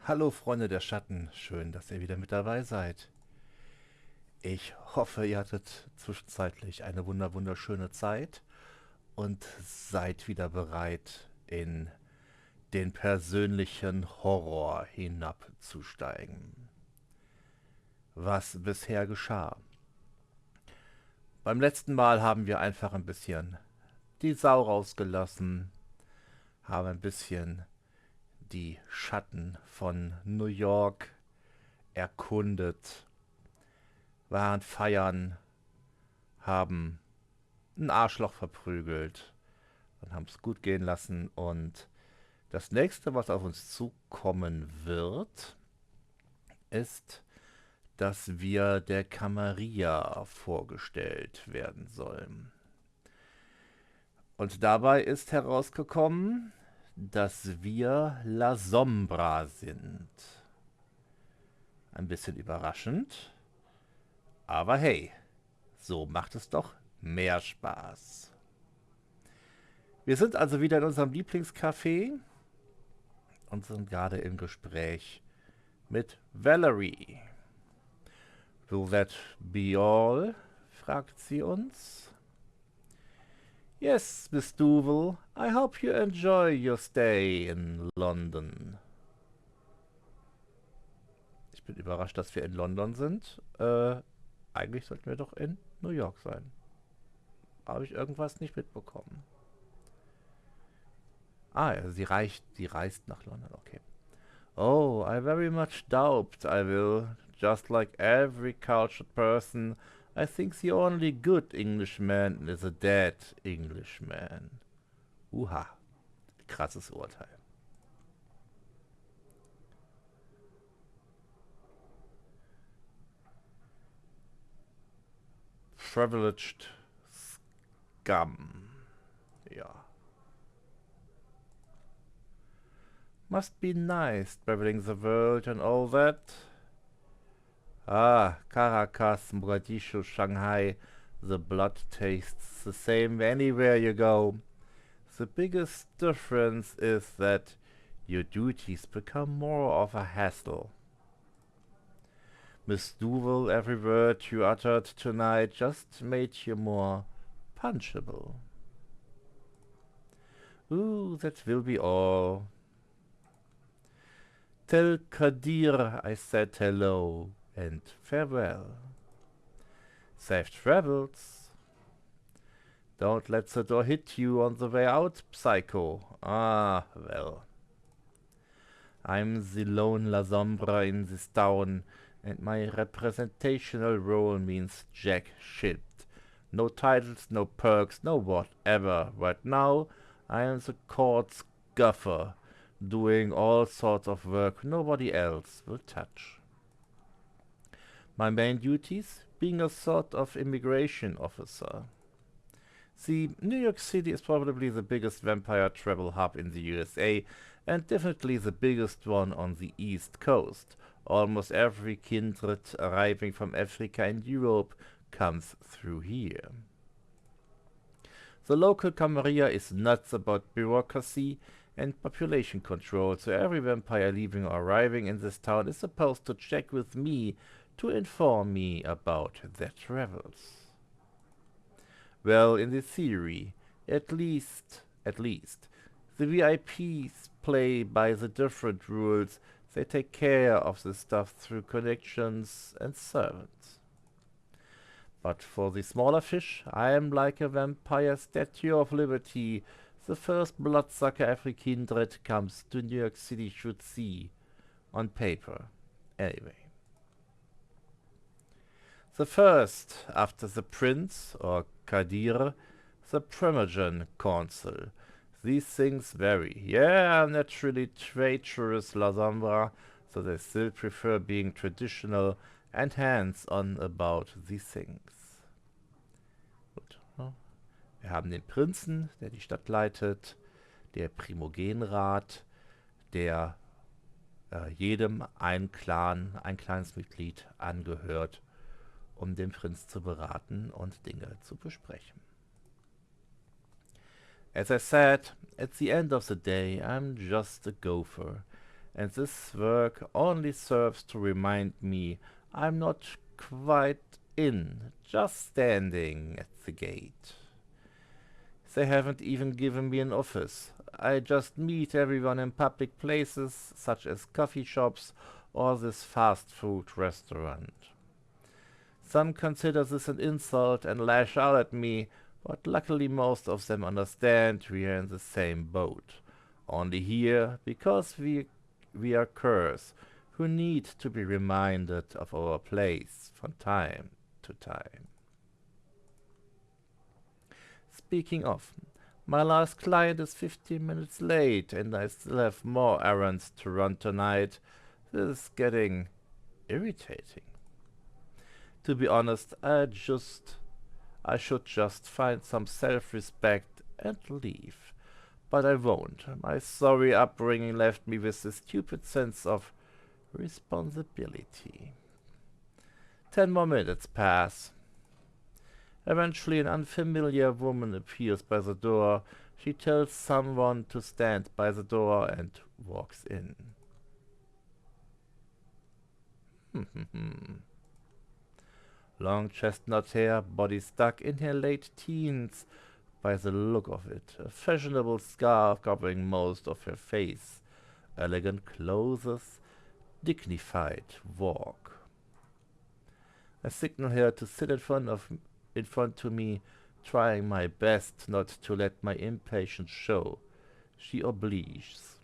Hallo Freunde der Schatten, schön, dass ihr wieder mit dabei seid. Ich hoffe, ihr hattet zwischenzeitlich eine wunderschöne Zeit und seid wieder bereit, in den persönlichen Horror hinabzusteigen. Was bisher geschah? Beim letzten Mal haben wir einfach ein bisschen die Sau rausgelassen, haben ein bisschen die Schatten von New York erkundet, waren feiern, haben ein Arschloch verprügelt und haben es gut gehen lassen. Und das nächste, was auf uns zukommen wird, ist, dass wir der Camarilla vorgestellt werden sollen. Und dabei ist herausgekommen, dass wir La Sombra sind. Ein bisschen überraschend, aber hey, so macht es doch mehr Spaß. Wir sind also wieder in unserem Lieblingscafé und sind gerade im Gespräch mit Valerie. Will that be all? Fragt sie uns. Yes, Miss Duvel, I hope you enjoy your stay in London. Ich bin überrascht, dass wir in London sind. Eigentlich sollten wir doch in New York sein. Habe ich irgendwas nicht mitbekommen? Ah, ja, die reist nach London, okay. Oh, I very much doubt I will. Just like every cultured person, I think the only good Englishman is a dead Englishman. Uha, krasses Urteil. Privileged scum. Ja. Must be nice traveling the world and all that. Ah, Caracas, Mogadischu, Shanghai, the blood tastes the same anywhere you go. The biggest difference is that your duties become more of a hassle. Miss Duvel, every word you uttered tonight just made you more punchable. Ooh, that will be all. Tell Kadir I said hello and farewell. Safe travels. Don't let the door hit you on the way out, psycho. Ah, well. I'm the lone La Sombra in this town, and my representational role means jack shit. No titles, no perks, no whatever. Right now, I am the court's gaffer, doing all sorts of work nobody else will touch. My main duties, being a sort of immigration officer. See, New York City is probably the biggest vampire travel hub in the USA, and definitely the biggest one on the East Coast. Almost every kindred arriving from Africa and Europe comes through here. The local Camarilla is nuts about bureaucracy and population control, so every vampire leaving or arriving in this town is supposed to check with me to inform me about their travels. Well, in the theory, at least, the VIPs play by the different rules. They take care of the stuff through connections and servants. But for the smaller fish, I am like a vampire statue of liberty. The first bloodsucker every kindred comes to New York City should see. On paper, anyway. The first, after the prince, or Kadir, the Primogen consul. These things vary. Yeah, I'm naturally traitorous La Sombra, so they still prefer being traditional and hands-on about these things. Gut. Wir haben den Prinzen, der die Stadt leitet, der Primogenrat, der jedem ein kleines Mitglied angehört, um den Prinz zu beraten und Dinge zu besprechen. As I said, at the end of the day, I'm just a gopher, and this work only serves to remind me I'm not quite in, just standing at the gate. They haven't even given me an office. I just meet everyone in public places, such as coffee shops or this fast food restaurant. Some consider this an insult and lash out at me, but luckily most of them understand we are in the same boat. Only here because we are curs who need to be reminded of our place from time to time. Speaking of, my last client is 15 minutes late and I still have more errands to run tonight. This is getting irritating. To be honest, I should just find some self-respect and leave. But I won't. My sorry upbringing left me with a stupid sense of responsibility. 10 more minutes pass. Eventually an unfamiliar woman appears by the door. She tells someone to stand by the door and walks in. Long chestnut hair, body stuck in her late teens by the look of it, a fashionable scarf covering most of her face, elegant clothes, dignified walk. I signal her to sit in front to me, trying my best not to let my impatience show. She obliges.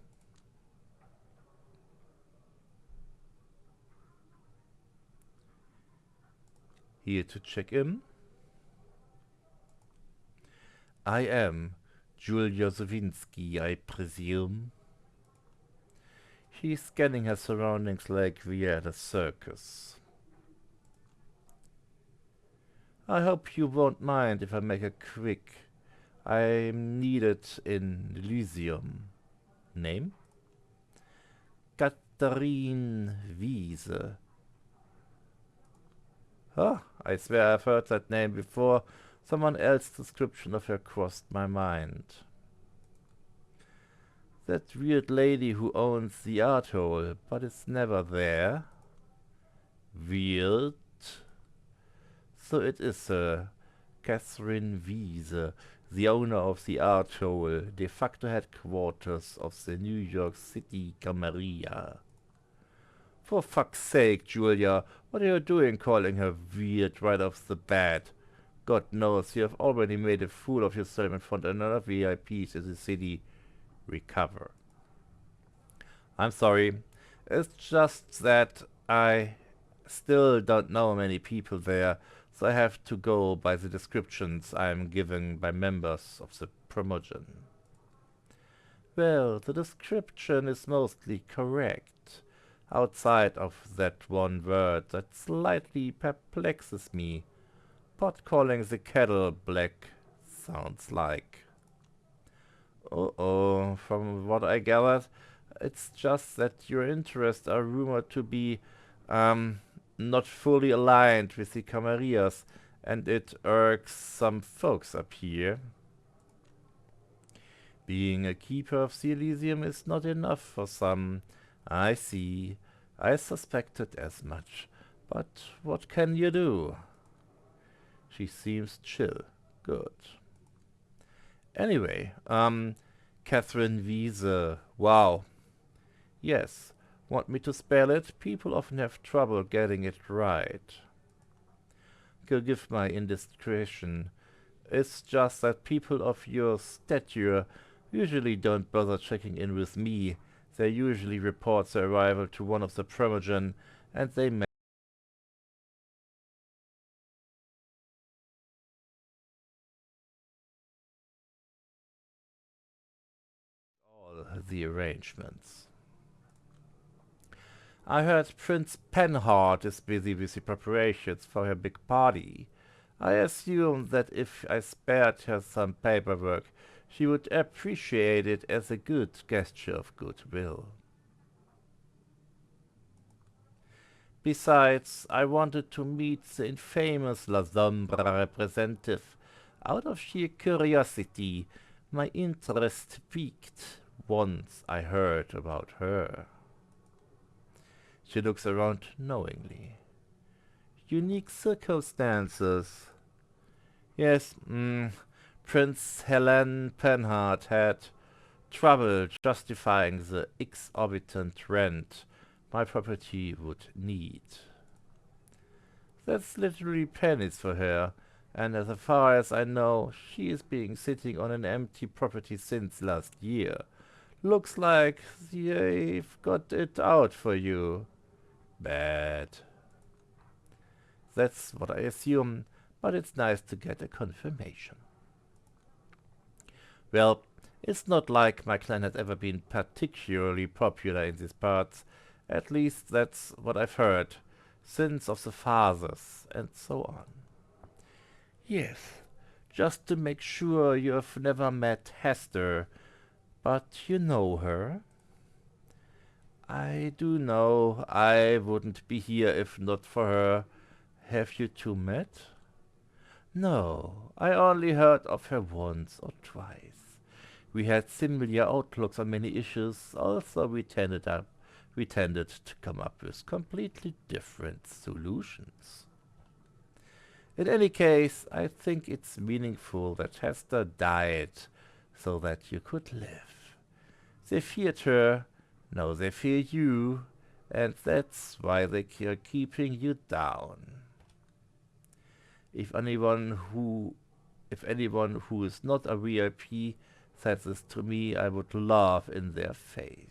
Here to check in. I am Julia Zawinski, I presume. She's scanning her surroundings like we're at a circus. I hope you won't mind if I make it quick. I'm needed in Elysium. Name? Katharine Wiese. Oh, I swear I've heard that name before. Someone else's description of her crossed my mind. That weird lady who owns the art hole, but is never there. Weird. So it is her, Catherine Wiese, the owner of the art hole, de facto headquarters of the New York City Camarilla. For fuck's sake, Julia, what are you doing calling her weird right off the bat? God knows you have already made a fool of yourself in front of another VIPs in the city. Recover. I'm sorry. It's just that I still don't know many people there, so I have to go by the descriptions I am given by members of the promotion. Well, the description is mostly correct, outside of that one word that slightly perplexes me. Pot calling the kettle black sounds like. Uh-oh, from what I gathered, it's just that your interests are rumored to be, not fully aligned with the Camarillas, and it irks some folks up here. Being a keeper of the Elysium is not enough for some. I see. I suspected as much. But what can you do? She seems chill. Good. Anyway, Catherine Wiese. Wow. Yes. Want me to spell it? People often have trouble getting it right. Forgive my indiscretion. It's just that people of your stature usually don't bother checking in with me. They usually report their arrival to one of the promotion, and they make all the arrangements. I heard Prince Penhart is busy with the preparations for her big party. I assumed that if I spared her some paperwork, she would appreciate it as a good gesture of goodwill. Besides, I wanted to meet the infamous La Sombra representative. Out of sheer curiosity, my interest piqued once I heard about her. She looks around knowingly. Unique circumstances. Yes, Prince Helen Penhart had trouble justifying the exorbitant rent my property would need. That's literally pennies for her, and as far as I know, she is being sitting on an empty property since last year. Looks like they've got it out for you. Bad. That's what I assume, but it's nice to get a confirmation. Well, it's not like my clan has ever been particularly popular in these parts. At least that's what I've heard. Sins of the fathers, and so on. Yes, just to make sure you have never met Hester, but you know her? I do know. I wouldn't be here if not for her. Have you two met? No, I only heard of her once or twice. We had similar outlooks on many issues, also we tended to come up with completely different solutions. In any case, I think it's meaningful that Hester died so that you could live. They feared her, now they fear you, and that's why they are keeping you down. If anyone who is not a VIP said this to me, I would laugh in their face.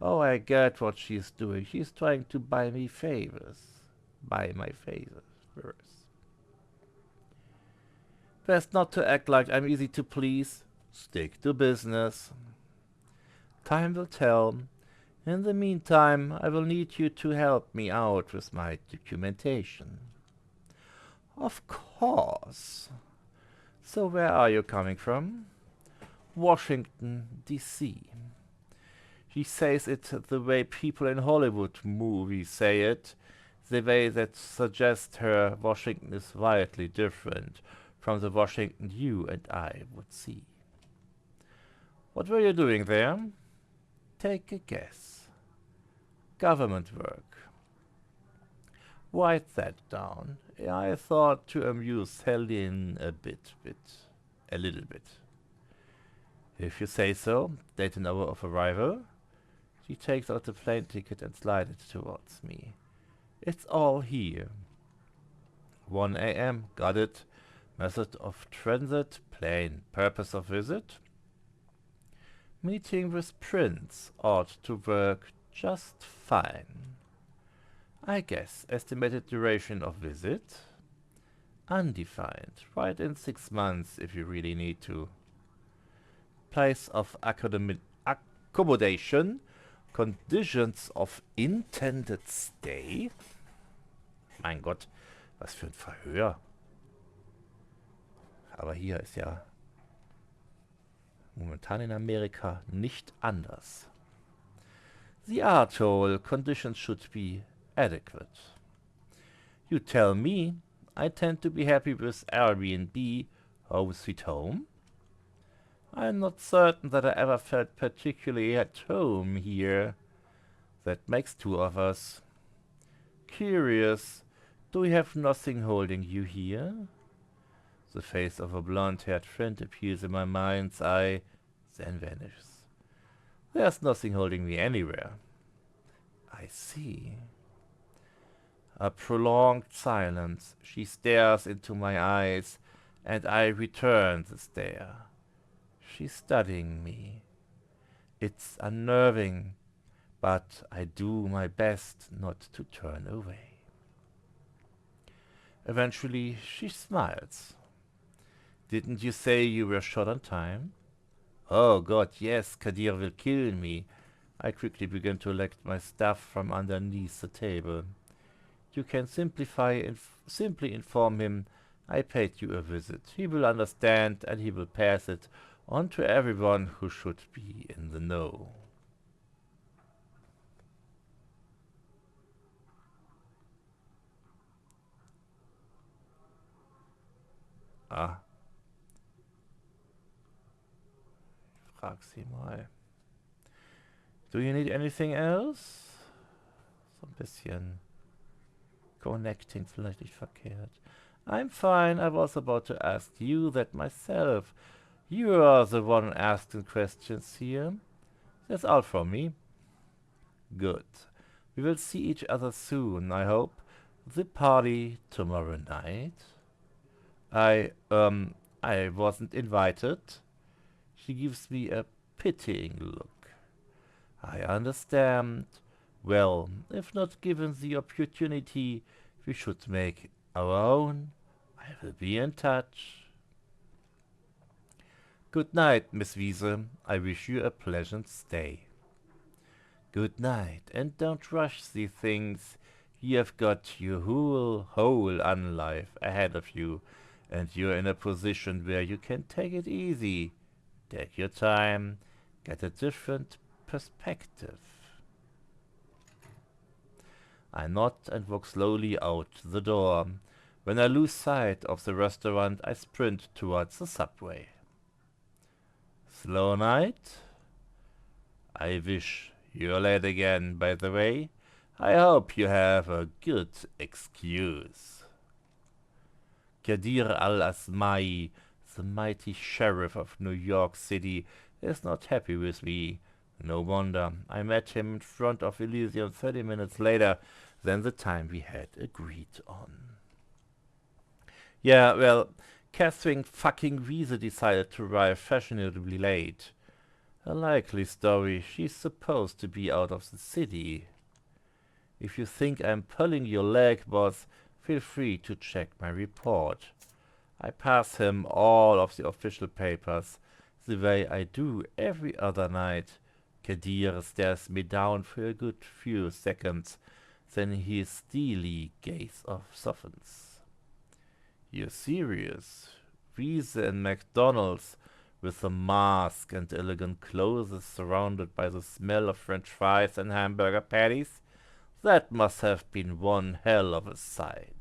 Oh, I get what she's doing. She's trying to buy me favors. Buy my favors. Best not to act like I'm easy to please. Stick to business. Time will tell. In the meantime, I will need you to help me out with my documentation. Of course. So where are you coming from? Washington, D.C. She says it the way people in Hollywood movies say it, the way that suggests her Washington is wildly different from the Washington you and I would see. What were you doing there? Take a guess. Government work. Write that down. I thought to amuse Helen a little bit. If you say so, date and hour of arrival. She takes out the plane ticket and slides it towards me. It's all here. 1 a.m. Got it. Method of transit, plane. Purpose of visit? Meeting with Prince ought to work just fine. I guess. Estimated duration of visit? Undefined. Write in 6 months if you really need to. Place of accommodation? Conditions of intended stay? Mein Gott, was für ein Verhör. Aber hier ist ja momentan in Amerika nicht anders. The atoll conditions should be adequate. You tell me. I tend to be happy with Airbnb, home sweet home. I'm not certain that I ever felt particularly at home here. That makes 2 of us. Curious, do we have nothing holding you here? The face of a blonde-haired friend appears in my mind's eye, then vanishes. There's nothing holding me anywhere. I see. A prolonged silence. She stares into my eyes, and I return the stare. She's studying me. It's unnerving, but I do my best not to turn away. Eventually, she smiles. Didn't you say you were shot on time? Oh God, yes, Kadir will kill me. I quickly begin to collect my stuff from underneath the table. You can simply inform him I paid you a visit. He will understand and he will pass it on to everyone who should be in the know. Ah. Frag sie mal. Do you need anything else? So ein bisschen connecting vielleicht nicht verkehrt. I'm fine. I was about to ask you that myself. You are the one asking questions here. That's all from me. Good. We will see each other soon, I hope. The party tomorrow night? I wasn't invited. She gives me a pitying look. I understand. Well, if not given the opportunity, we should make our own. I will be in touch. Good night, Miss Wiese. I wish you a pleasant stay. Good night, and don't rush the things. You have got your whole unlife ahead of you, and you're in a position where you can take it easy. Take your time, get a different perspective. I nod and walk slowly out the door. When I lose sight of the restaurant, I sprint towards the subway. Slow night? I wish you're late again, by the way. I hope you have a good excuse. Kadir al-Asmai, the mighty sheriff of New York City, is not happy with me. No wonder. I met him in front of Elysium 30 minutes later than the time we had agreed on. Yeah, well, Catherine fucking Wiese decided to arrive fashionably late. A likely story. She's supposed to be out of the city. If you think I'm pulling your leg, boss, feel free to check my report. I pass him all of the official papers, the way I do every other night. Kadir stares me down for a good few seconds, then his steely gaze softens. You're serious? Wiese and McDonald's, with a mask and elegant clothes surrounded by the smell of French fries and hamburger patties? That must have been one hell of a sight.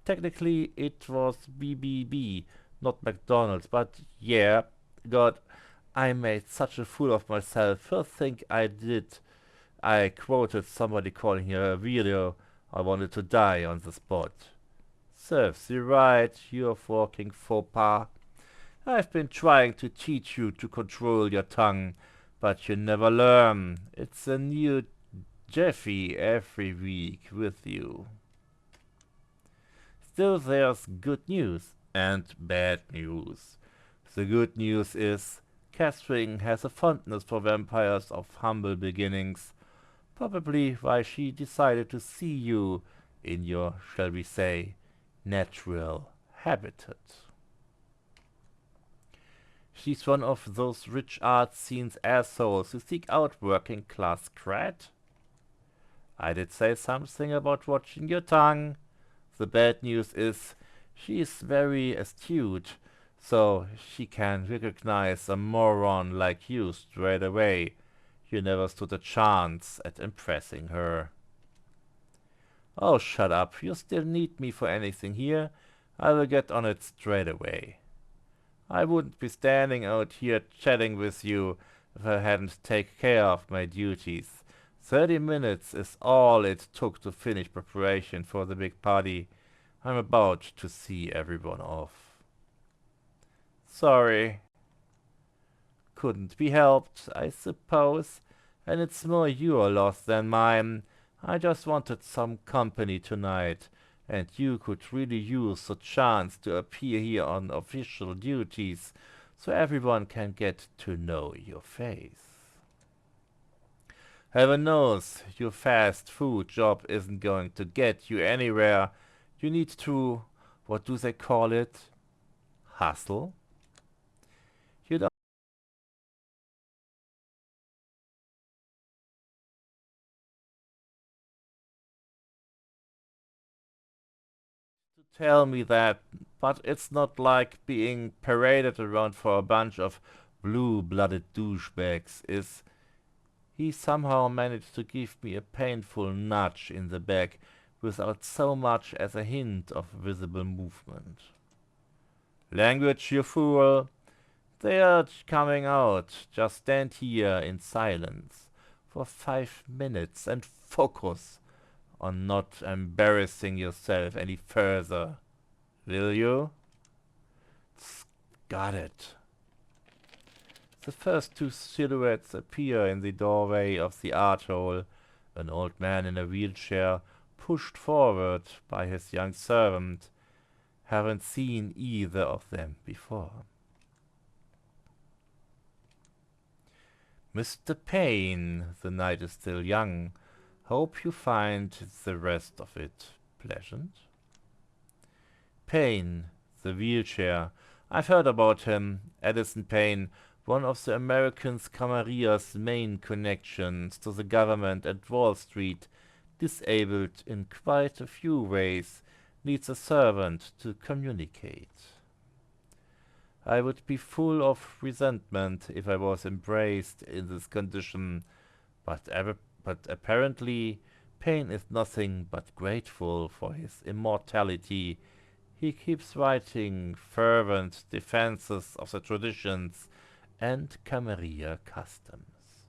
Technically, it was BBB, not McDonald's, but yeah, God, I made such a fool of myself. First thing I did, I quoted somebody calling here a video. I wanted to die on the spot. Serves you right, you fucking faux pas. I've been trying to teach you to control your tongue, but you never learn. It's a new Jeffy every week with you. Still, there's good news and bad news. The good news is Catherine has a fondness for vampires of humble beginnings, probably why she decided to see you in your, shall we say, natural habitat. She's one of those rich art scenes assholes who seek out working class cred. I did say something about watching your tongue. The bad news is she's very astute, so she can recognize a moron like you straight away. You never stood a chance at impressing her. Oh, shut up. You still need me for anything here? I will get on it straight away. I wouldn't be standing out here chatting with you if I hadn't taken care of my duties. 30 minutes is all it took to finish preparation for the big party. I'm about to see everyone off. Sorry. Couldn't be helped, I suppose, and it's more your loss than mine. I just wanted some company tonight, and you could really use the chance to appear here on official duties, so everyone can get to know your face. Heaven knows your fast food job isn't going to get you anywhere. You need to, what do they call it? Hustle? You don't tell me that, but it's not like being paraded around for a bunch of blue-blooded douchebags is. He somehow managed to give me a painful nudge in the back without so much as a hint of visible movement. Language, you fool! They are coming out. Just stand here in silence. for 5 minutes and focus on not embarrassing yourself any further. Will you? Got it. The first two silhouettes appear in the doorway of the art hall. An old man in a wheelchair, pushed forward by his young servant. Haven't seen either of them before. Mr. Payne, the night is still young. Hope you find the rest of it pleasant. Payne, the wheelchair. I've heard about him. Addison Payne, one of the American Camarier's main connections to the government at Wall Street, disabled in quite a few ways, needs a servant to communicate. I would be full of resentment if I was embraced in this condition, but apparently Payne is nothing but grateful for his immortality. He keeps writing fervent defenses of the traditions and Camarier customs.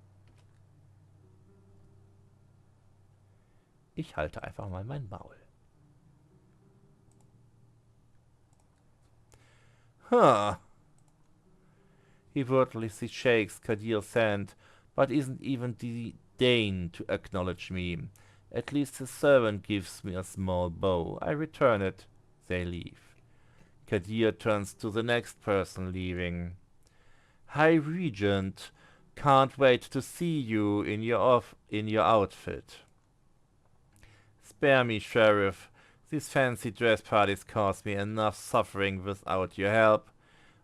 Ich halte einfach mal mein Maul. Huh. He wordlessly shakes Kadir's hand, but isn't even deign to acknowledge me. At least his servant gives me a small bow. I return it. They leave. Kadir turns to the next person leaving. High Regent, can't wait to see you in your outfit. Spare me, Sheriff. These fancy dress parties cause me enough suffering without your help.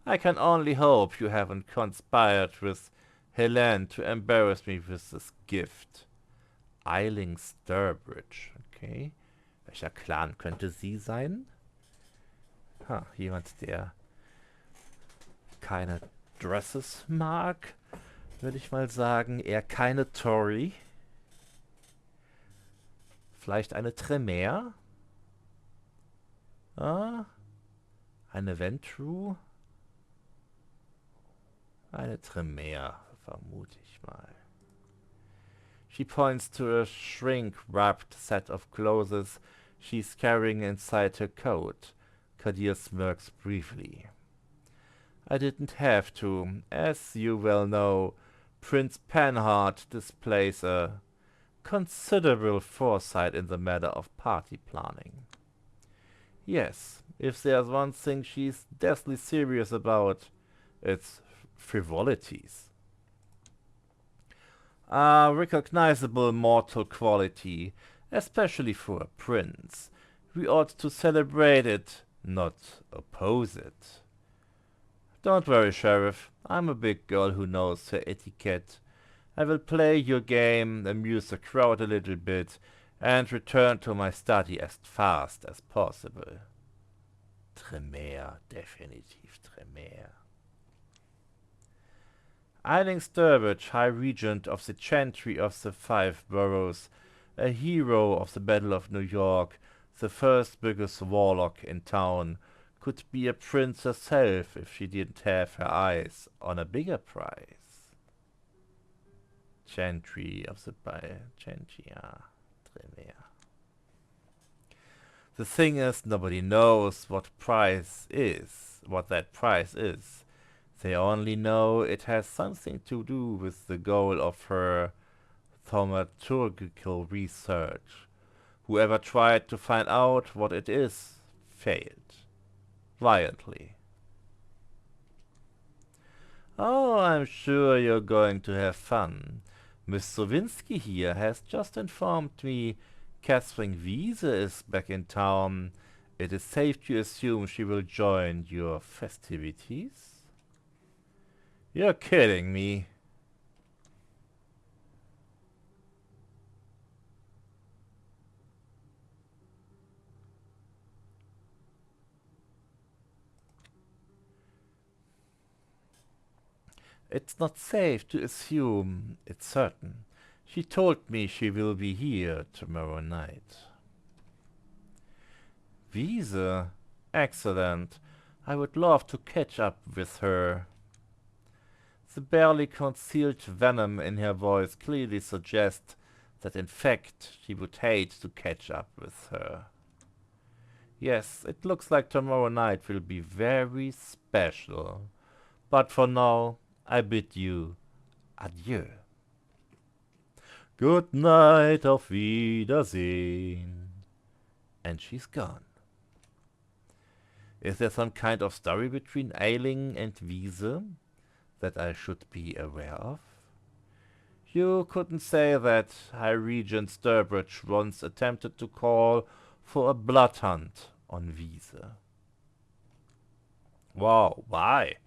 I can only hope you haven't conspired with Helene to embarrass me with this gift. Eiling Sturbridge, okay. Welcher Clan könnte sie sein? Jemand, der keine Dresses mag, würde ich mal sagen. Eher keine Tory. Vielleicht eine Tremere? Eine Ventru? Eine Tremere, vermute ich mal. She points to a shrink-wrapped set of clothes she's carrying inside her coat. Kadir smirks briefly. I didn't have to. As you well know, Prince Panhard displays a considerable foresight in the matter of party planning. Yes, if there's one thing she's deathly serious about, it's frivolities. A recognizable mortal quality, especially for a prince. We ought to celebrate it, not oppose it. Don't worry, Sheriff. I'm a big girl who knows her etiquette. I will play your game, amuse the crowd a little bit, and return to my study as fast as possible. Tremere, definitiv Tremere. Eiling Sturbridge, High Regent of the Chantry of the Five Boroughs, a hero of the Battle of New York, the first biggest warlock in town, could be a prince herself if she didn't have her eyes on a bigger prize. Chantry of the Chantry, Tremere. The thing is, nobody knows what that prize is. They only know it has something to do with the goal of her thaumaturgical research. Whoever tried to find out what it is failed. Violently. Oh, I'm sure you're going to have fun. Miss Sowinski here has just informed me Catherine Wiese is back in town. It is safe to assume she will join your festivities? You're kidding me. It's not safe to assume, it's certain. She told me she will be here tomorrow night. Wiese? Excellent. I would love to catch up with her. The barely concealed venom in her voice clearly suggests that in fact she would hate to catch up with her. Yes, it looks like tomorrow night will be very special. But for now, I bid you adieu. Good night, auf Wiedersehen. And she's gone. Is there some kind of story between Eiling and Wiese that I should be aware of? You couldn't say that High Regent Sturbridge once attempted to call for a blood hunt on Wiese. Wow, why?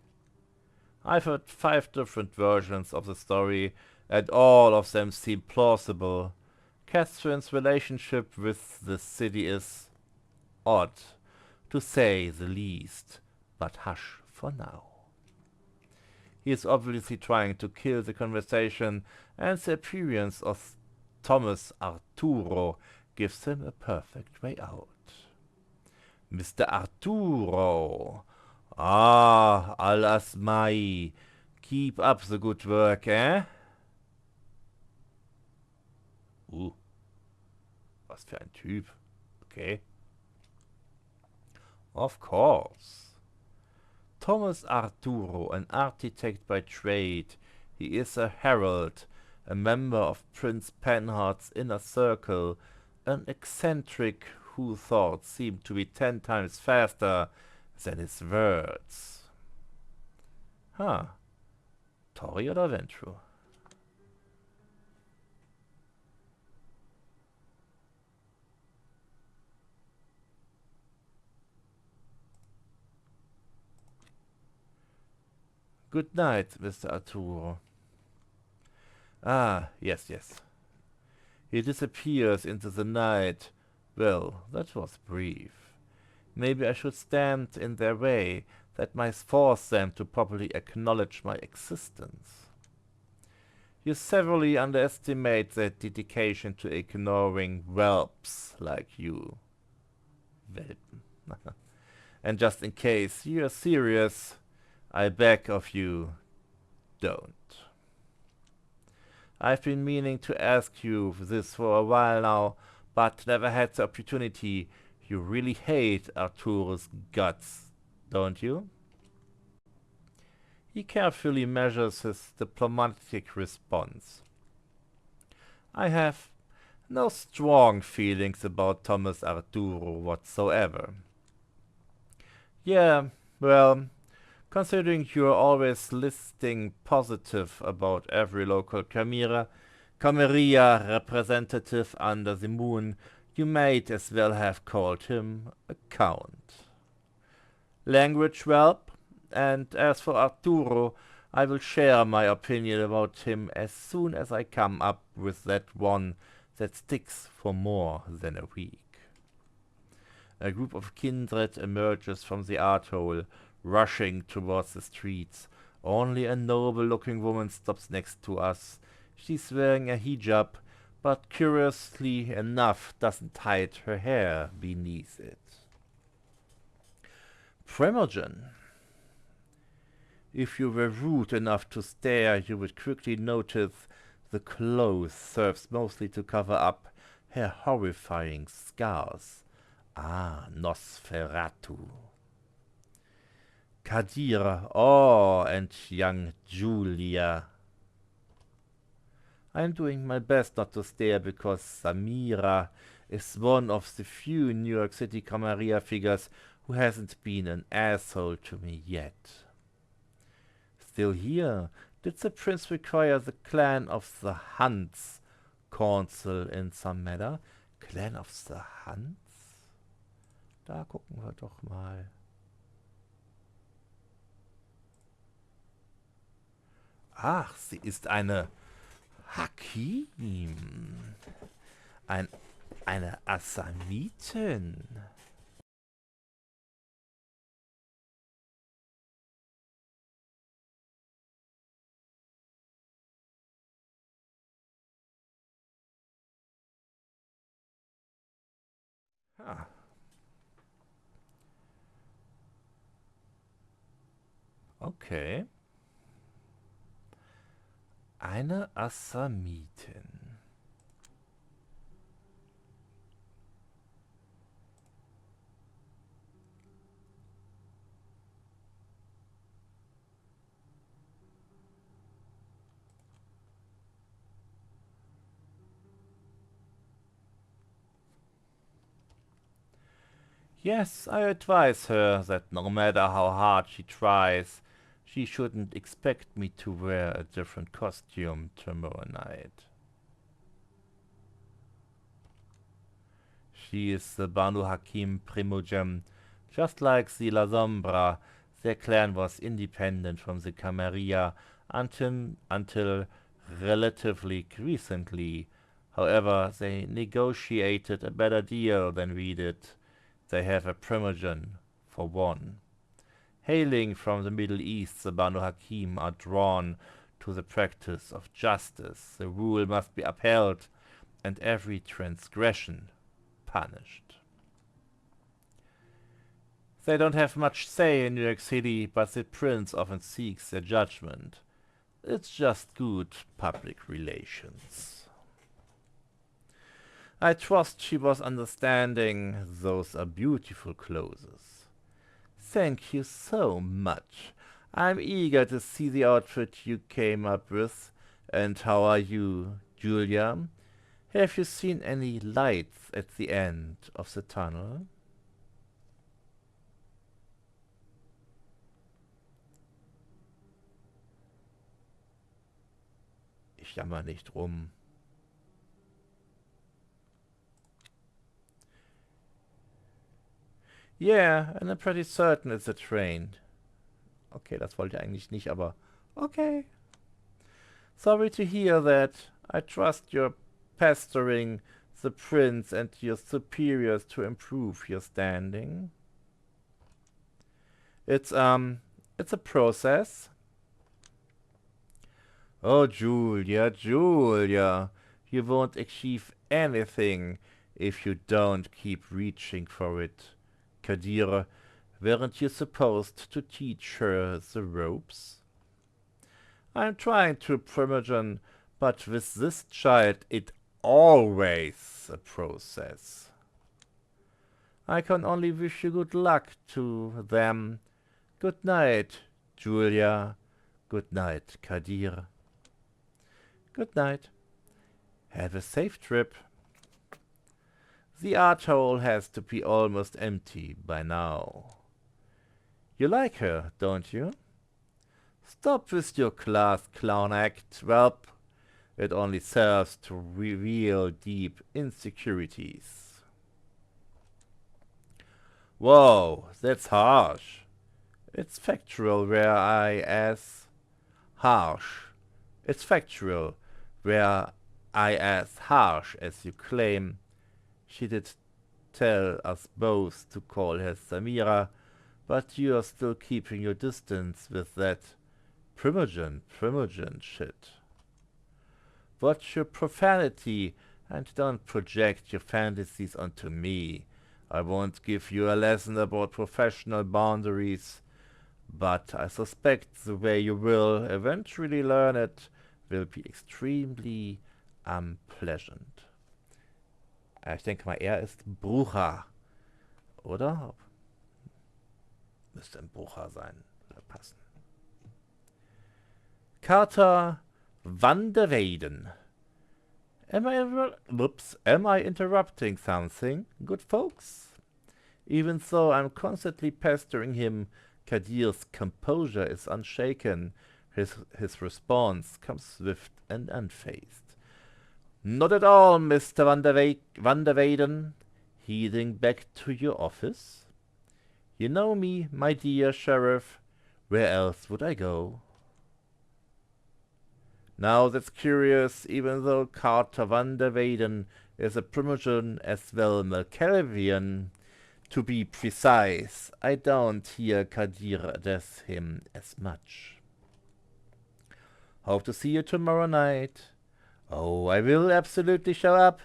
I've heard 5 different versions of the story, and all of them seem plausible. Catherine's relationship with the city is odd, to say the least, but hush for now. He is obviously trying to kill the conversation, and the appearance of Thomas Arturo gives him a perfect way out. Mr. Arturo! Ah, alas mai! Keep up the good work, eh? Was für ein Typ. Okay. Of course. Thomas Arturo, an architect by trade, he is a herald, a member of Prince Penhard's inner circle, an eccentric whose thoughts seem to be 10 times faster than his words. Huh. Tori oder Ventru? Good night, Mr. Arturo. Ah, yes. He disappears into the night. Well, that was brief. Maybe I should stand in their way, that might force them to properly acknowledge my existence. You severely underestimate their dedication to ignoring whelps like you. Welpen. And just in case you're serious, I beg of you, don't. I've been meaning to ask you this for a while now, but never had the opportunity. You really hate Arturo's guts, don't you? He carefully measures his diplomatic response. I have no strong feelings about Thomas Arturo whatsoever. Yeah, well, considering you're always listing positive about every local cameria representative under the moon, you might as well have called him a count. Language whelp, and as for Arturo, I will share my opinion about him as soon as I come up with that one that sticks for more than a week. A group of kindred emerges from the art hole, rushing towards the streets. Only a noble-looking woman stops next to us. She's wearing a hijab, but curiously enough doesn't hide her hair beneath it. Primogen. If you were rude enough to stare, you would quickly notice the clothes serves mostly to cover up her horrifying scars. Ah, Nosferatu. Kadir, oh, and young Julia. I'm doing my best not to stare because Samira is one of the few New York City Camarilla figures who hasn't been an asshole to me yet. Still here, did the prince require the clan of the Hunts counsel in some matter? Clan of the Hunts? Da gucken wir doch mal. Ach, sie ist eine Hakim. Eine Assamitin. Ah. Okay. Eine Assamitin. Yes, I advise her that no matter how hard she tries, she shouldn't expect me to wear a different costume tomorrow night. She is the Banu Hakim primogem, just like the La Sombra. Their clan was independent from the Camarilla until relatively recently. However, they negotiated a better deal than we did. They have a primogen, for one. Hailing from the Middle East, the Banu Hakim are drawn to the practice of justice. The rule must be upheld, and every transgression punished. They don't have much say in New York City, but the prince often seeks their judgment. It's just good public relations. I trust she was understanding. Those are beautiful clothes. Thank you so much. I'm eager to see the outfit you came up with. And how are you, Julia? Have you seen any lights at the end of the tunnel? Ich jammer nicht rum. Yeah, and I'm pretty certain it's a train. Okay, das wollte ich eigentlich nicht, aber okay. Sorry to hear that. I trust you're pestering the prince and your superiors to improve your standing. It's a process. Oh, Julia, Julia, you won't achieve anything if you don't keep reaching for it. Kadir, weren't you supposed to teach her the ropes? I'm trying to primogen, but with this child it always a process. I can only wish you good luck to them. Good night, Julia. Good night, Kadir. Good night. Have a safe trip. The art hole has to be almost empty by now. You like her, don't you? Stop with your class clown act, Welp. It only serves to reveal deep insecurities. Whoa, that's harsh. It's factual where I as harsh. It's factual where I as harsh as you claim. She did tell us both to call her Samira, but you are still keeping your distance with that primogen shit. Watch your profanity and don't project your fantasies onto me. I won't give you a lesson about professional boundaries, but I suspect the way you will eventually learn it will be extremely unpleasant. Ich denke mal, er ist Brucher, oder? Müsste ein Brucher sein, würde passen. Carter van der Weyden. Am I interrupting something, good folks? Even though I'm constantly pestering him, Kadir's composure is unshaken. His response comes swift and unfazed. Not at all, Mr. van der Weyden. Heading back to your office? You know me, my dear sheriff. Where else would I go? Now that's curious, even though Carter van der Weyden is a primogen as well Malkavian. To be precise, I don't hear Kadir address him as much. Hope to see you tomorrow night. Oh, I will absolutely show up,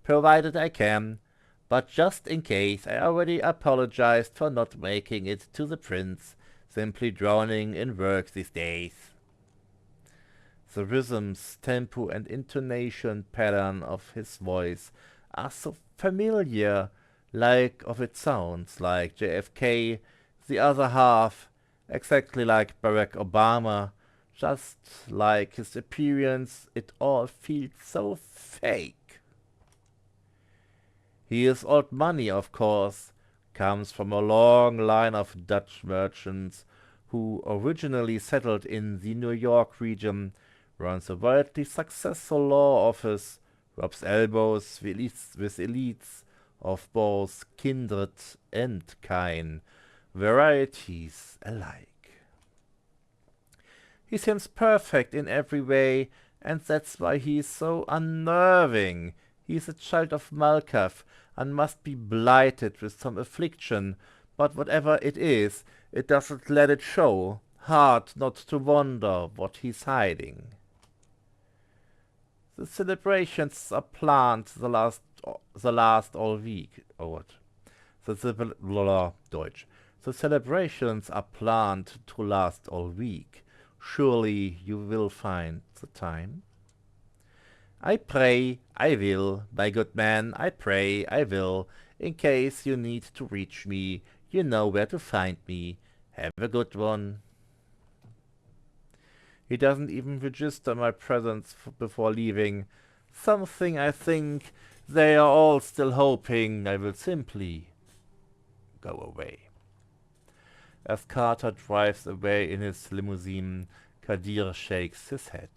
provided I can, but just in case, I already apologized for not making it to the prince, simply drowning in work these days. The rhythms, tempo, and intonation pattern of his voice are so familiar, like of it sounds like JFK, the other half, exactly like Barack Obama, just like his appearance, it all feels so fake. He is old money, of course, comes from a long line of Dutch merchants who originally settled in the New York region, runs a wildly successful law office, rubs elbows with elites of both kindred and kein, varieties alike. He seems perfect in every way, and that's why he is so unnerving. He is a child of Malkav, and must be blighted with some affliction, but whatever it is, it doesn't let it show. Hard not to wonder what he's hiding. The celebrations are planned the last all week. Oh, what? Deutsch. The celebrations are planned to last all week. Surely you will find the time. I pray I will, my good man, I pray I will. In case you need to reach me, you know where to find me. Have a good one. He doesn't even register my presence before leaving. Something I think they are all still hoping I will simply go away. As Carter drives away in his limousine, Kadir shakes his head.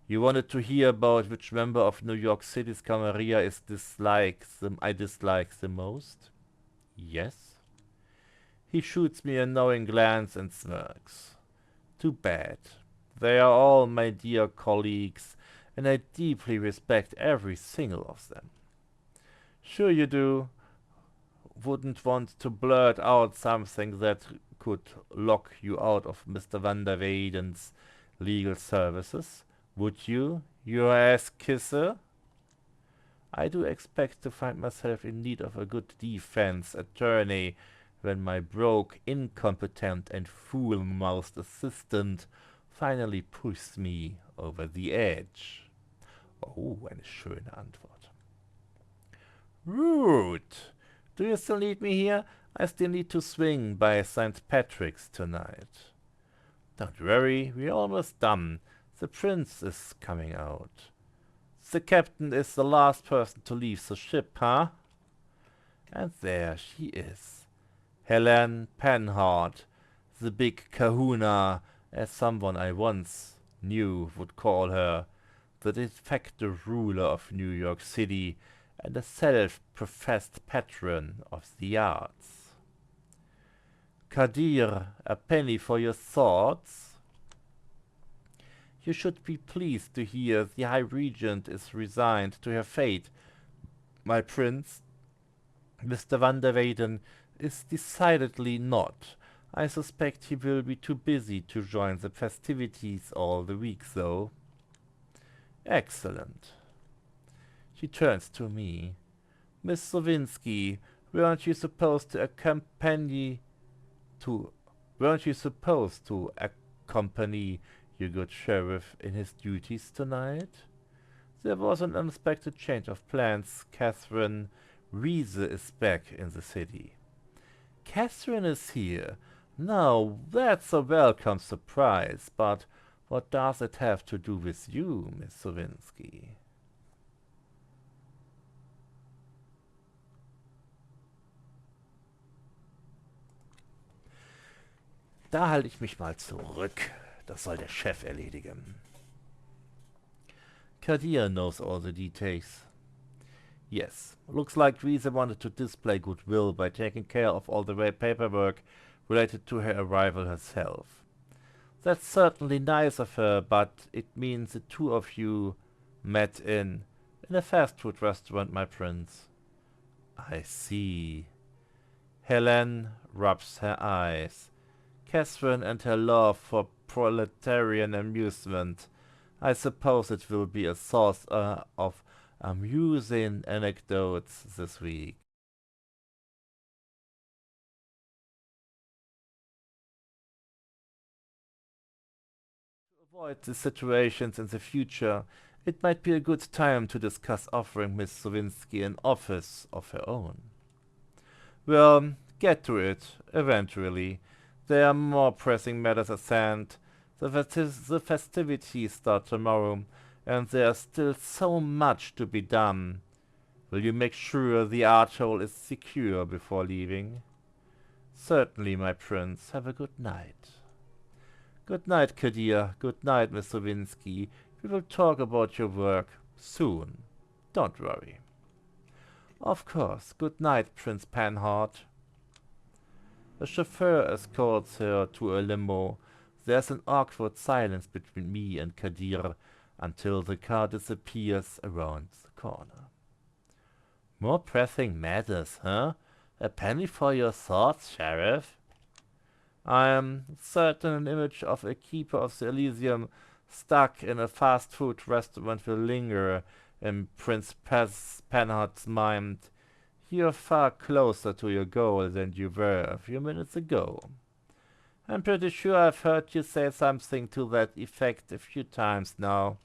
You wanted to hear about which member of New York City's Camarilla I dislike the most? Yes. He shoots me a knowing glance and smirks. Too bad. They are all my dear colleagues, and I deeply respect every single of them. Sure you do. Wouldn't want to blurt out something that could lock you out of Mr. Van der Weyden's legal services, would you, your ass kisser? I do expect to find myself in need of a good defense attorney when my broke, incompetent, and fool-mouthed assistant finally pushes me over the edge. Oh, eine schöne Antwort. Rude! Do you still need me here? I still need to swing by St. Patrick's tonight. Don't worry, we're almost done. The prince is coming out. The captain is the last person to leave the ship, huh? And there she is. Helen Penhart, the big kahuna, as someone I once knew would call her, the de facto ruler of New York City, and a self-professed patron of the arts. Kadir, a penny for your thoughts? You should be pleased to hear the High Regent is resigned to her fate. My prince, Mr. Van der Weyden, is decidedly not. I suspect he will be too busy to join the festivities all the week, though. Excellent. She turns to me. Miss Sowinski, weren't you supposed to accompany your good sheriff in his duties tonight? There was an unexpected change of plans. Catherine Riese is back in the city. Catherine is here. Now, that's a welcome surprise, but what does it have to do with you, Miss Sowinski? Da halte ich mich mal zurück. Das soll der Chef erledigen. Kadir knows all the details. Yes, looks like Riese wanted to display goodwill by taking care of all the paperwork related to her arrival herself. That's certainly nice of her, but it means the two of you met in a fast food restaurant, my prince. I see. Helen rubs her eyes. Catherine and her love for proletarian amusement. I suppose it will be a source of amusing anecdotes this week. avoid these situations in the future, it might be a good time to discuss offering Miss Sowinski an office of her own. We'll get to it, eventually. There are more pressing matters at hand. The festivities start tomorrow, and there's still so much to be done. Will you make sure the arch-hole is secure before leaving? Certainly, my prince. Have a good night. Good night, Kadir. Good night, Miss Sowinski. We will talk about your work soon. Don't worry. Of course. Good night, Prince Panhard. The chauffeur escorts her to a limo. There's an awkward silence between me and Kadir until the car disappears around the corner. More pressing matters, huh? A penny for your thoughts, Sheriff? I am certain an image of a keeper of the Elysium stuck in a fast food restaurant will linger in Prince Panhard's mind. You're far closer to your goal than you were a few minutes ago. I'm pretty sure I've heard you say something to that effect a few times now.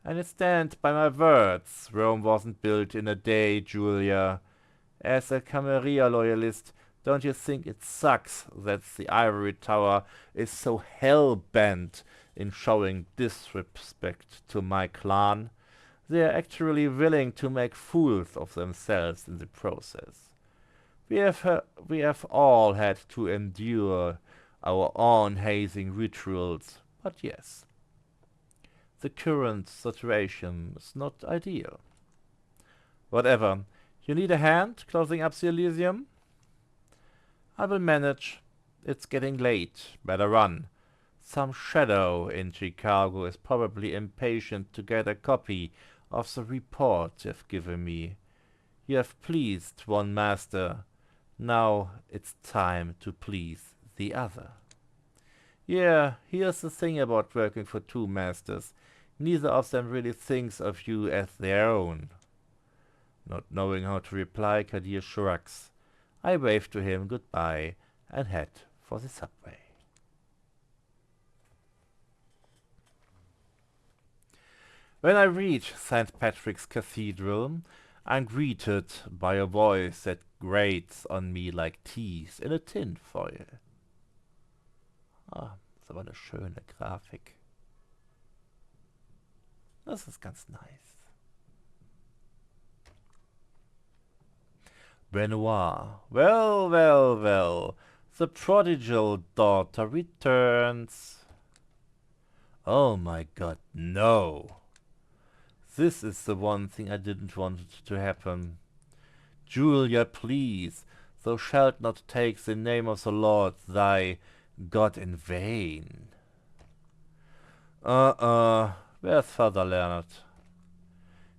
And I stand by my words. Rome wasn't built in a day, Julia. As a Camarilla loyalist, don't you think it sucks that the Ivory Tower is so hell-bent in showing disrespect to my clan? They are actually willing to make fools of themselves in the process. We have all had to endure our own hazing rituals, but yes, the current situation is not ideal. Whatever. You need a hand closing up the Elysium? I will manage. It's getting late. Better run. Some shadow in Chicago is probably impatient to get a copy of the report you've given me. You have pleased one master. Now it's time to please the other. Yeah, here's the thing about working for two masters. Neither of them really thinks of you as their own. Not knowing how to reply, Kadir shrugs. I wave to him goodbye and head for the subway. When I reach St. Patrick's Cathedral, I'm greeted by a voice that grates on me like teeth in a tin foil. Ah, das ist aber eine schöne Grafik. Das ist ganz nice. Benoit. Well, well, well. The prodigal daughter returns. Oh my god, no. This is the one thing I didn't want to happen. Julia, please, thou shalt not take the name of the Lord thy God in vain. Where's Father Leonard?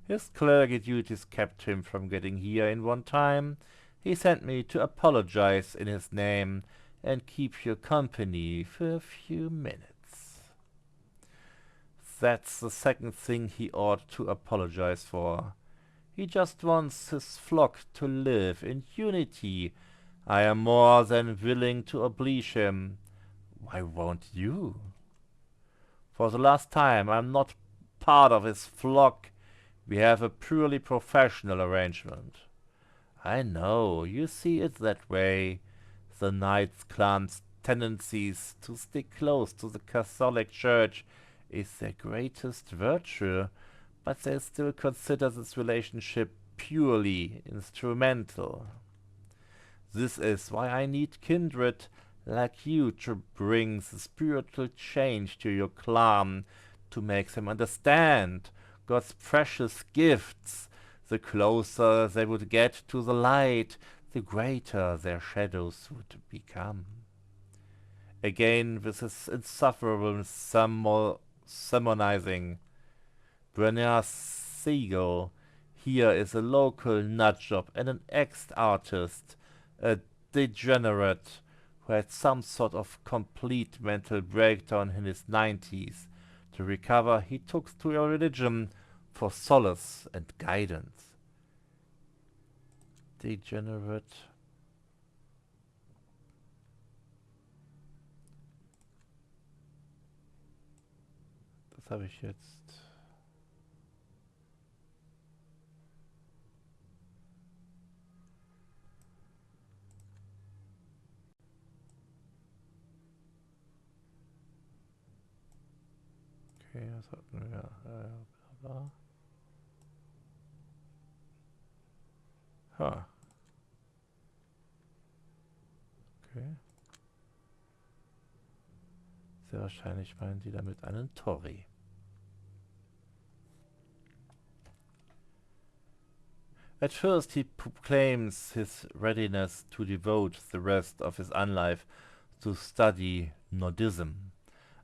His clergy duties kept him from getting here in one time. He sent me to apologize in his name and keep you company for a few minutes. That's the second thing he ought to apologize for. He just wants his flock to live in unity. I am more than willing to oblige him. Why won't you? For the last time, I'm not part of his flock. We have a purely professional arrangement. I know, you see it that way. The Knights Clan's tendencies to stick close to the Catholic Church is their greatest virtue, but they still consider this relationship purely instrumental. This is why I need kindred like you to bring the spiritual change to your clan, to make them understand God's precious gifts. The closer they would get to the light, the greater their shadows would become. Again, with his insufferable sermonizing, Bernard Siegel here is a local nutjob and an ex-artist, a degenerate who had some sort of complete mental breakdown in his 90s. To recover, he took to a religion for solace and guidance. Degenerate. Was habe ich jetzt? Okay, das hatten wir. Bla bla. Ha. Okay. Sehr wahrscheinlich meinen die damit einen Tory. At first he proclaims his readiness to devote the rest of his unlife to study Nordism.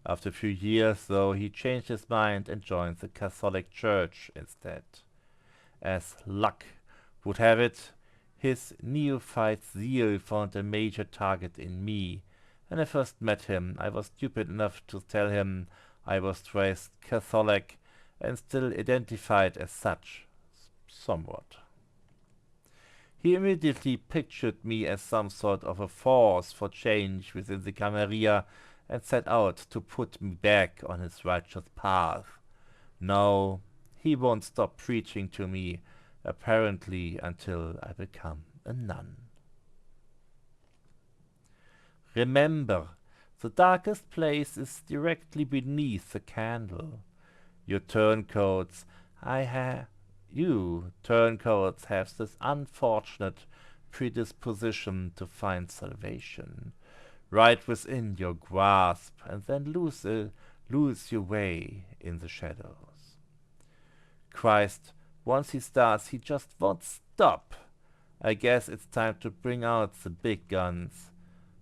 After a few years, though, he changed his mind and joined the Catholic Church instead. As luck would have it, his neophyte zeal found a major target in me. When I first met him, I was stupid enough to tell him I was raised Catholic and still identified as such, somewhat. He immediately pictured me as some sort of a force for change within the Camarilla and set out to put me back on his righteous path. Now, he won't stop preaching to me, apparently until I become a nun. Remember, the darkest place is directly beneath the candle. You turncoats have this unfortunate predisposition to find salvation right within your grasp and then lose your way in the shadows. Christ, once he starts, he just won't stop. I guess it's time to bring out the big guns.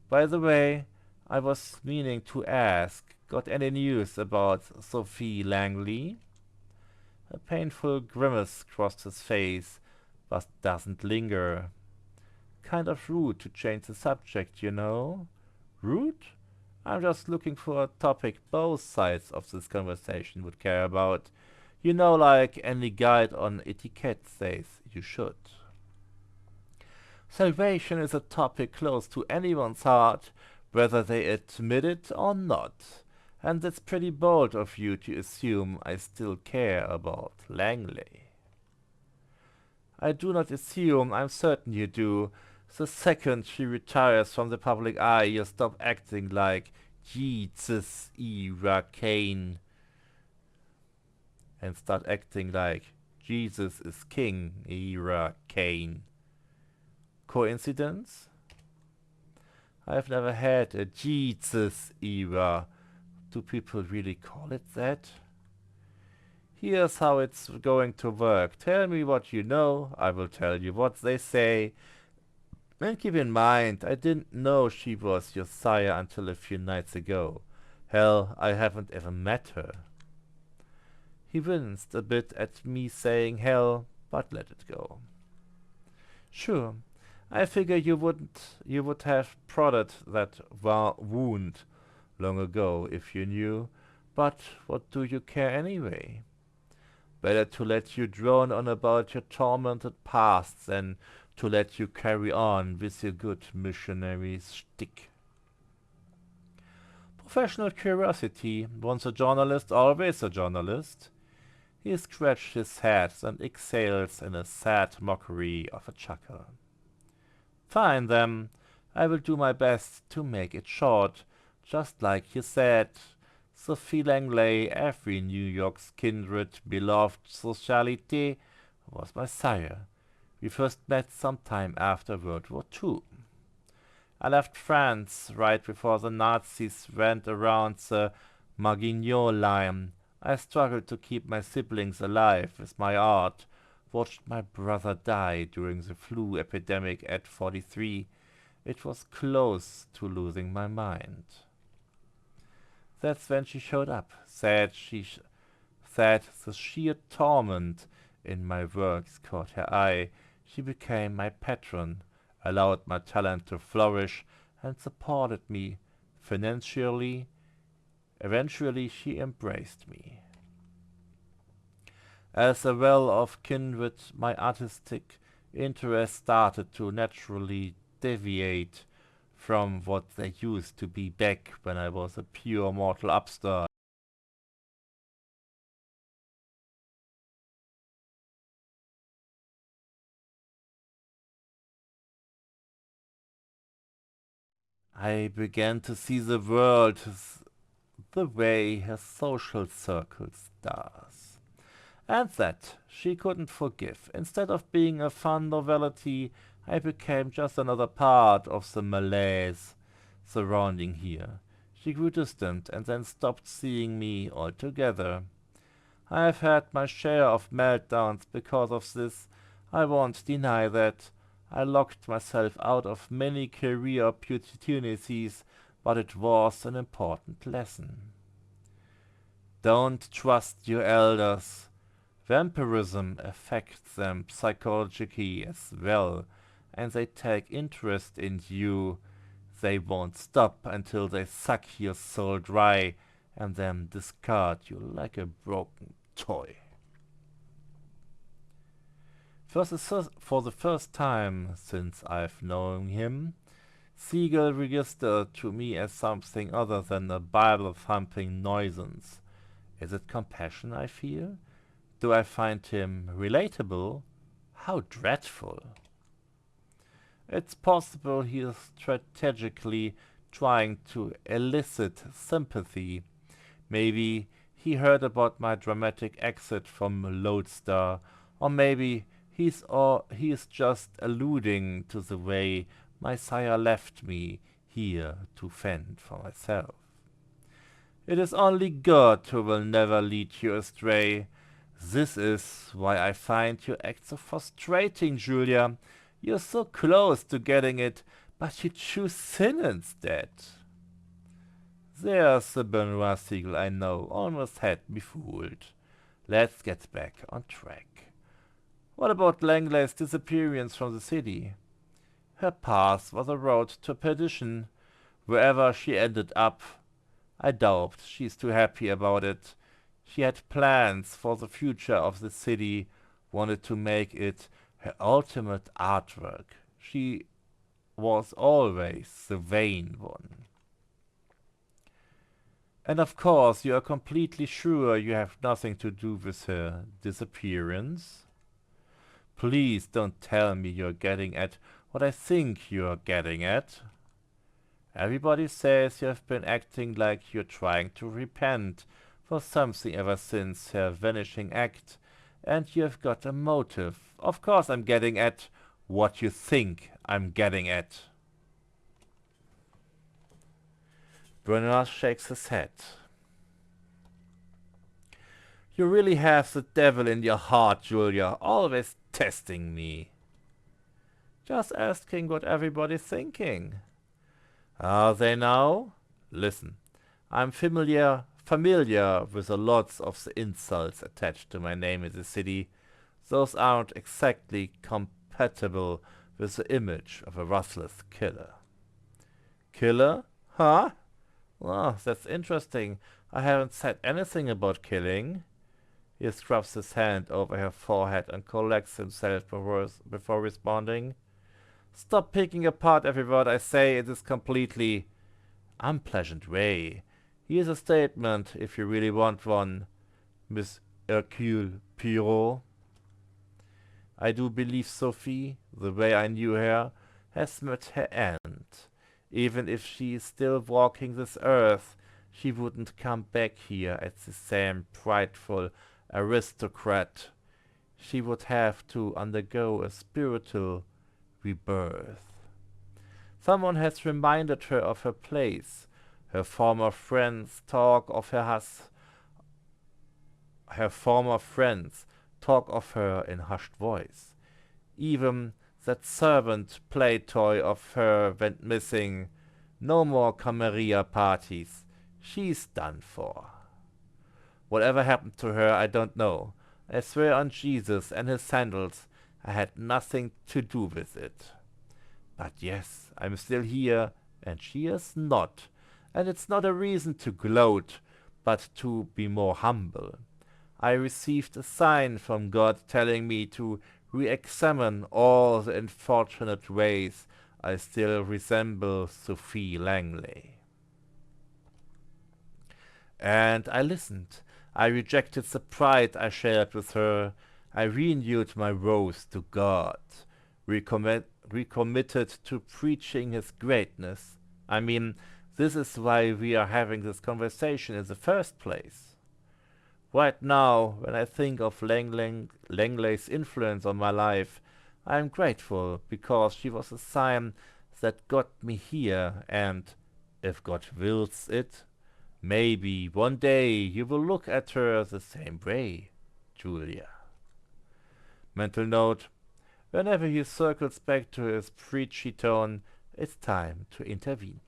By the way, I was meaning to ask, got any news about Sophie Langley? A painful grimace crossed his face, but doesn't linger. Kind of rude to change the subject, you know? Rude? I'm just looking for a topic both sides of this conversation would care about. You know, like any guide on etiquette says you should. Salvation is a topic close to anyone's heart, whether they admit it or not. And it's pretty bold of you to assume I still care about Langley. I do not assume, I'm certain you do. The second she retires from the public eye, you stop acting like Jesus era Cain and start acting like Jesus is King era Cain. Coincidence? I've never had a Jesus era. Do people really call it that? Here's how it's going to work. Tell me what you know, I will tell you what they say. And keep in mind, I didn't know she was your sire until a few nights ago. Hell, I haven't ever met her. He winced a bit at me saying hell, but let it go. Sure, I figure you would have prodded that wound long ago if you knew, but what do you care anyway? Better to let you drone on about your tormented past than to let you carry on with your good missionary shtick. Professional curiosity, once a journalist, always a journalist. He scratched his head and exhales in a sad mockery of a chuckle. Fine then, I will do my best to make it short, just like you said. Sophie Langley, every New York's kindred, beloved socialite, was my sire. We first met sometime after World War II. I left France right before the Nazis went around the Maginot Line. I struggled to keep my siblings alive with my art, watched my brother die during the flu epidemic at 43. It was close to losing my mind. That's when she showed up, said the sheer torment in my works caught her eye. She became my patron, allowed my talent to flourish, and supported me financially. Eventually she embraced me. As a well-off kindred, my artistic interest started to naturally deviate from what they used to be back when I was a pure mortal upstart. I began to see the world the way her social circles does. And that she couldn't forgive. Instead of being a fun novelty, I became just another part of the malaise surrounding here. She grew distant and then stopped seeing me altogether. I have had my share of meltdowns because of this. I won't deny that. I locked myself out of many career opportunities, but it was an important lesson. Don't trust your elders. Vampirism affects them psychologically as well, and they take interest in you. They won't stop until they suck your soul dry and then discard you like a broken toy. For the first time since I've known him, Siegel registered to me as something other than a Bible-thumping nuisance. Is it compassion I feel? Do I find him relatable? How dreadful! It's possible he is strategically trying to elicit sympathy. Maybe he heard about my dramatic exit from Lodestar, or maybe he is just alluding to the way my sire left me here to fend for myself. It is only God who will never lead you astray. This is why I find your act so frustrating, Julia. You're so close to getting it, but you choose sin instead. There's the Benoit Siegel I know, almost had me fooled. Let's get back on track. What about Langley's disappearance from the city? Her path was a road to perdition. Wherever she ended up, I doubt she's too happy about it. She had plans for the future of the city, wanted to make it her ultimate artwork. She was always the vain one. And of course, you are completely sure you have nothing to do with her disappearance? Please don't tell me you're getting at what I think you're getting at. Everybody says you have been acting like you're trying to repent for something ever since her vanishing act, and you've got a motive. Of course I'm getting at what you think I'm getting at. Bernard shakes his head. You really have the devil in your heart, Julia, always testing me. Just asking what everybody's thinking. Are they now? Listen, I'm familiar with a lot of the insults attached to my name in the city. Those aren't exactly compatible with the image of a ruthless killer. Killer? Huh? Well, that's interesting. I haven't said anything about killing. He scrubs his hand over her forehead and collects himself before responding. Stop picking apart every word I say in this completely unpleasant way. Here's a statement, if you really want one, Miss Hercule Poirot. I do believe Sophie, the way I knew her, has met her end. Even if she is still walking this earth, she wouldn't come back here as the same prideful aristocrat. She would have to undergo a spiritual rebirth. Someone has reminded her of her place. Her former friends talk of her in hushed voice. Even that servant play toy of her went missing. No more camarilla parties. She's done for. Whatever happened to her, I don't know. I swear on Jesus and his sandals, I had nothing to do with it. But yes, I'm still here, and she is not. And it's not a reason to gloat, but to be more humble. I received a sign from God telling me to re-examine all the unfortunate ways I still resemble Sophie Langley. And I listened. I rejected the pride I shared with her. I renewed my vows to God, recommitted to preaching his greatness I mean, this is why we are having this conversation in the first place. Right now, when I think of Langley's influence on my life, I am grateful because she was a sign that got me here, and if God wills it, maybe one day you will look at her the same way, Julia. Mental note: whenever he circles back to his preachy tone, it's time to intervene.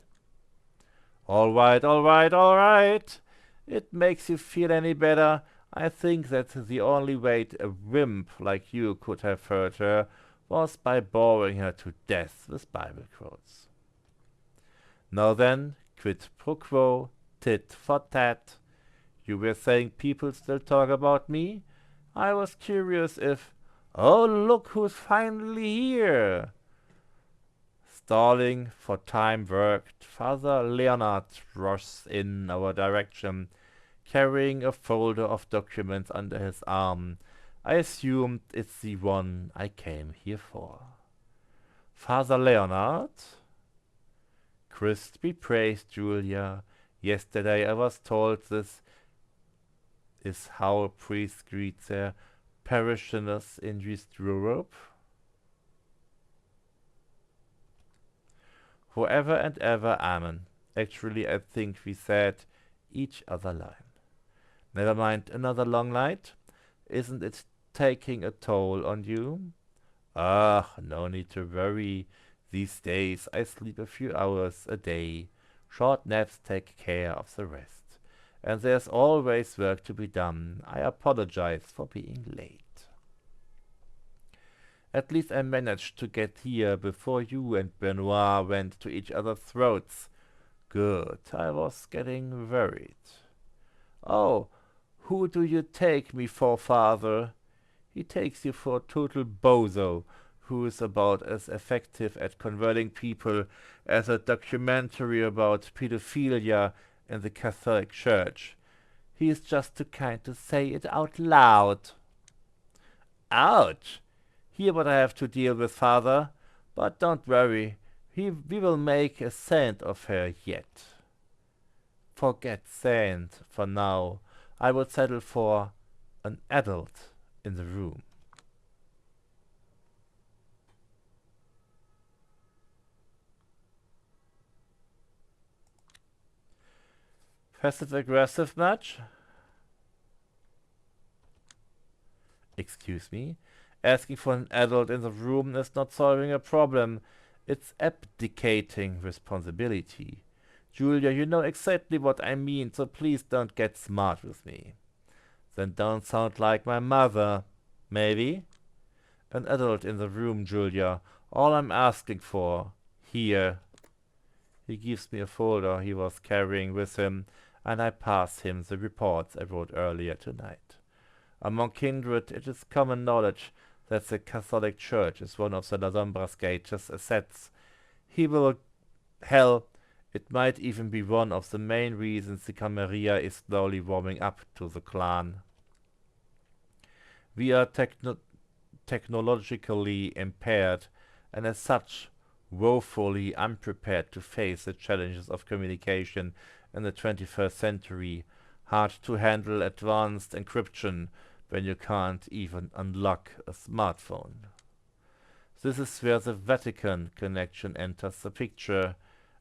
All right, all right, all right. It makes you feel any better. I think that the only way a wimp like you could have hurt her was by boring her to death with Bible quotes. Now then, quid pro quo, tit for tat. You were saying people still talk about me? I was curious if... Oh, look who's finally here! Stalling for time worked, Father Leonard rushes in our direction, carrying a folder of documents under his arm. I assumed it's the one I came here for. Father Leonard? Christ be praised, Julia. Yesterday I was told this is how a priest greets their parishioners in East Europe. Forever and ever, amen. Actually, I think we said each other line. Never mind, another long night? Isn't it taking a toll on you? Ah, no need to worry. These days I sleep a few hours a day. Short naps take care of the rest. And there's always work to be done. I apologize for being late. At least I managed to get here before you and Benoit went to each other's throats. Good, I was getting worried. Oh, who do you take me for, Father? He takes you for a total bozo, who is about as effective at converting people as a documentary about pedophilia in the Catholic Church. He is just too kind to say it out loud. Ouch! Hear what I have to deal with, Father. But don't worry, we will make a saint of her yet. Forget saint for now. I would settle for an adult in the room. Passive-aggressive much? Excuse me? Asking for an adult in the room is not solving a problem. It's abdicating responsibility. Julia, you know exactly what I mean, so please don't get smart with me. Then don't sound like my mother. Maybe? An adult in the room, Julia. All I'm asking for. Here. He gives me a folder he was carrying with him, and I pass him the reports I wrote earlier tonight. Among kindred, it is common knowledge that the Catholic Church is one of the La Sombra's greatest assets. Hell, it might even be one of the main reasons the Camarilla is slowly warming up to the clan. We are technologically impaired, and as such, woefully unprepared to face the challenges of communication in the 21st century. Hard to handle advanced encryption when you can't even unlock a smartphone. This is where the Vatican connection enters the picture.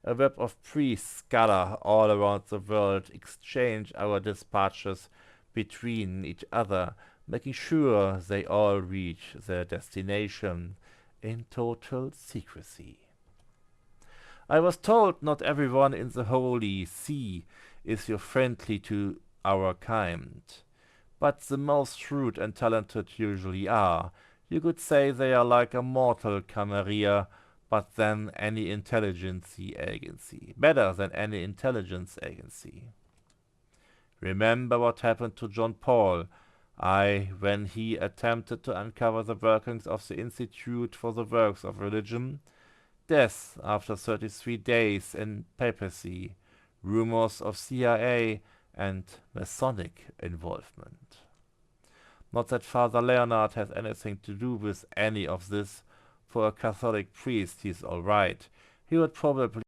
A web of priests gather all around the world, exchange our dispatches between each other, making sure they all reach their destination in total secrecy. I was told not everyone in the Holy See is your friendly to our kind, but the most shrewd and talented usually are. You could say they are like a mortal Camarilla, but then any intelligence agency. Better than any intelligence agency. Remember what happened to John Paul when he attempted to uncover the workings of the Institute for the Works of Religion? Death after 33 days in papacy, rumors of CIA and Masonic involvement. Not that Father Leonard has anything to do with any of this. For a Catholic priest, he's all right. He would probably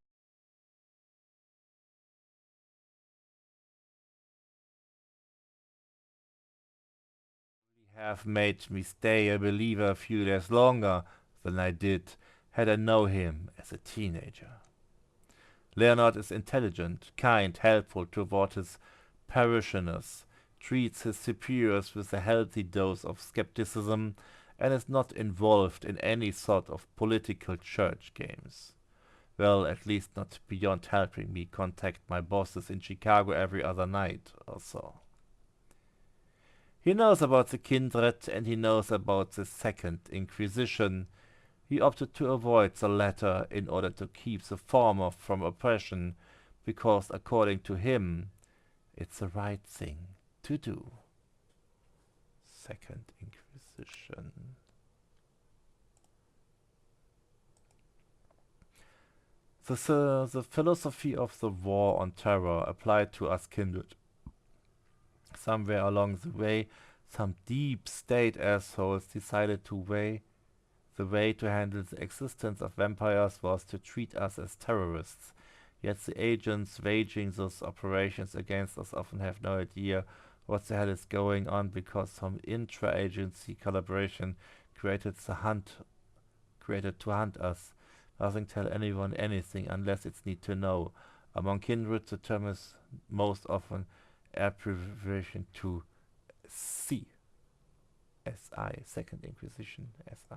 have made me stay a believer a few days longer than I did had I known him as a teenager. Leonard is intelligent, kind, helpful toward his parishioners, treats his superiors with a healthy dose of skepticism, and is not involved in any sort of political church games. Well, at least not beyond helping me contact my bosses in Chicago every other night or so. He knows about the Kindred and he knows about the Second Inquisition. He opted to avoid the latter in order to keep the former from oppression, because according to him, it's the right thing to do. Second Inquisition. The philosophy of the war on terror applied to us kindred. Somewhere along the way, some deep state assholes decided the way to handle the existence of vampires was to treat us as terrorists. Yet the agents waging those operations against us often have no idea what the hell is going on, because some intra-agency collaboration created to hunt us. Nothing tell anyone anything unless it's need to know. Among kindred, the term is most often abbreviation to SI. S-I, Second Inquisition, S-I.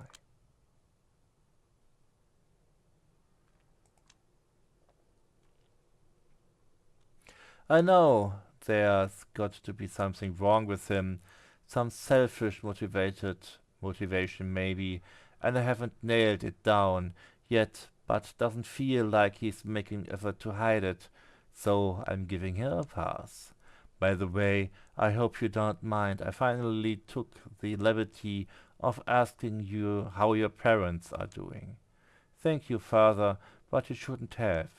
I know there's got to be something wrong with him, some selfish motivation maybe, and I haven't nailed it down yet, but doesn't feel like he's making effort to hide it, so I'm giving him a pass. By the way, I hope you don't mind, I finally took the liberty of asking you how your parents are doing. Thank you, Father, but you shouldn't have.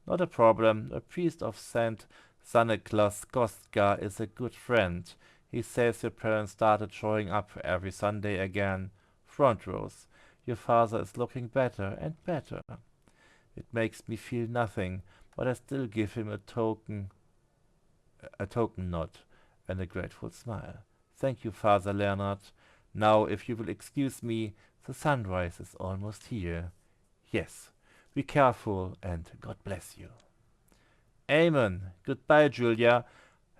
Not a problem. A priest of St. Stanislaus Kostka is a good friend. He says your parents started showing up every Sunday again. Front rows. Your father is looking better and better. It makes me feel nothing, but I still give him a token nod and a grateful smile. Thank you, Father Leonard. Now, if you will excuse me, the sunrise is almost here. Yes, be careful and God bless you. Amen. Goodbye, Julia.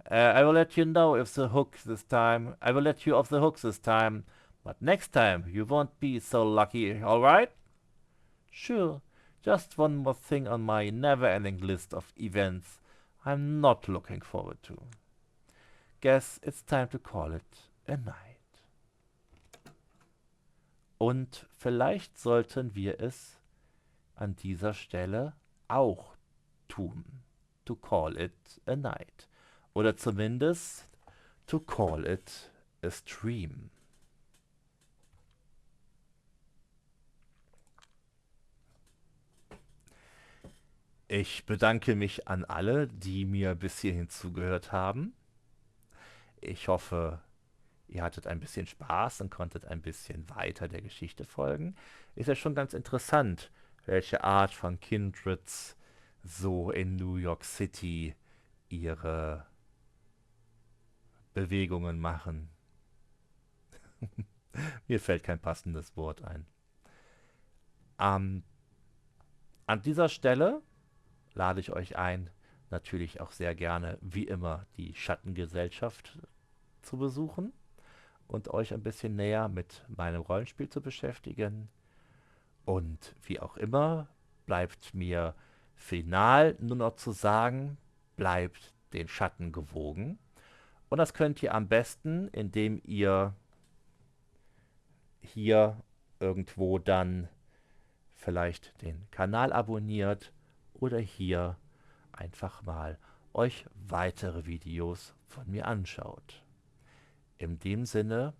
I will let you know if the hook this time. I will let you off the hook this time, but next time you won't be so lucky, alright? Sure. Just one more thing on my never-ending list of events I'm not looking forward to. Guess it's time to call it a night. Und vielleicht sollten wir es an dieser Stelle auch tun. To call it a night. Oder zumindest to call it a stream. Ich bedanke mich an alle, die mir bis hierhin zugehört haben. Ich hoffe, ihr hattet ein bisschen Spaß und konntet ein bisschen weiter der Geschichte folgen. Ist ja schon ganz interessant, welche Art von Kindreds so in New York City ihre Bewegungen machen. Mir fällt kein passendes Wort ein. An dieser Stelle lade ich euch ein, natürlich auch sehr gerne, wie immer, die Schattengesellschaft zu besuchen und euch ein bisschen näher mit meinem Rollenspiel zu beschäftigen. Und wie auch immer, bleibt mir final nur noch zu sagen, bleibt den Schatten gewogen. Und das könnt ihr am besten, indem ihr hier irgendwo dann vielleicht den Kanal abonniert oder hier einfach mal euch weitere Videos von mir anschaut. In dem Sinne,